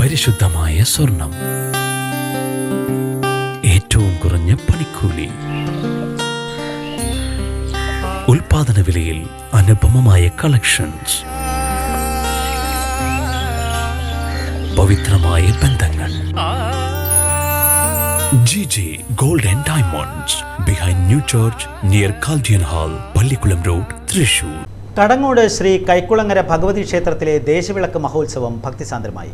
പരിശുദ്ധമായ സ്വർണം, ഏറ്റവും കുറഞ്ഞ പണിക്കൂലി, ഉൽപാദന വിലയിൽ അനുപമമായ കളക്ഷൻസ്, പവിത്രമായ ബന്ധങ്ങൾ. GG Gold and Diamonds, behind New Church, near Kaldian Hall, Pallikulam road, Thrissur. Thadangode Sri Kaikulangara Bhagavathi ക്ഷേത്രത്തിലെ ദേശവിളക്ക് മഹോത്സവം ഭക്തിസാന്ദ്രമായി.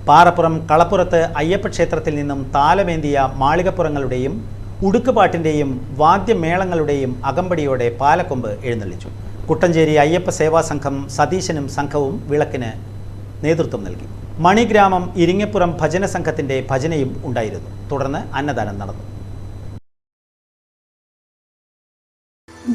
പാറപ്പുറം കളപ്പുറത്ത് അയ്യപ്പ ക്ഷേത്രത്തിൽ നിന്നും താലമേന്തിയ മാളികപ്പുറങ്ങളുടെയും ഉടുക്കുപാട്ടിൻ്റെയും വാദ്യമേളങ്ങളുടെയും അകമ്പടിയോടെ പാലക്കൊമ്പ് എഴുന്നള്ളിച്ചു. കുട്ടഞ്ചേരി അയ്യപ്പ സേവാ സംഘം സതീശനും സംഘവും വിളക്കിന് നേതൃത്വം നൽകി. മണിഗ്രാമം ഇരിങ്ങപ്പുറം ഭജന സംഘത്തിൻ്റെ ഭജനയും ഉണ്ടായിരുന്നു. തുടർന്ന് അന്നദാനം നടന്നു.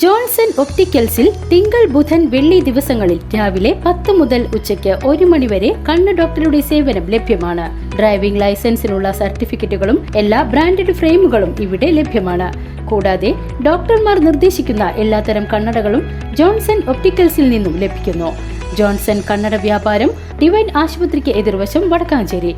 ജോൺസൺ ഒപ്റ്റിക്കൽസിൽ തിങ്കൾ, ബുധൻ, വെള്ളി ദിവസങ്ങളിൽ രാവിലെ 10 മുതൽ ഉച്ചയ്ക്ക് 1 മണി വരെ കണ്ണ് ഡോക്ടറുടെ സേവനം ലഭ്യമാണ്. ഡ്രൈവിംഗ് ലൈസൻസിനുള്ള സർട്ടിഫിക്കറ്റുകളും എല്ലാ ബ്രാൻഡഡ് ഫ്രെയിമുകളും ഇവിടെ ലഭ്യമാണ്. കൂടാതെ ഡോക്ടർമാർ നിർദ്ദേശിക്കുന്ന എല്ലാത്തരം കണ്ണടകളും ജോൺസൺ ഒപ്റ്റിക്കൽസിൽ നിന്നും ലഭിക്കുന്നു. ജോൺസൺ കണ്ണട വ്യാപാരം ഡിവൈൻ ആശുപത്രിക്ക് എതിർവശം, വടക്കാഞ്ചേരി.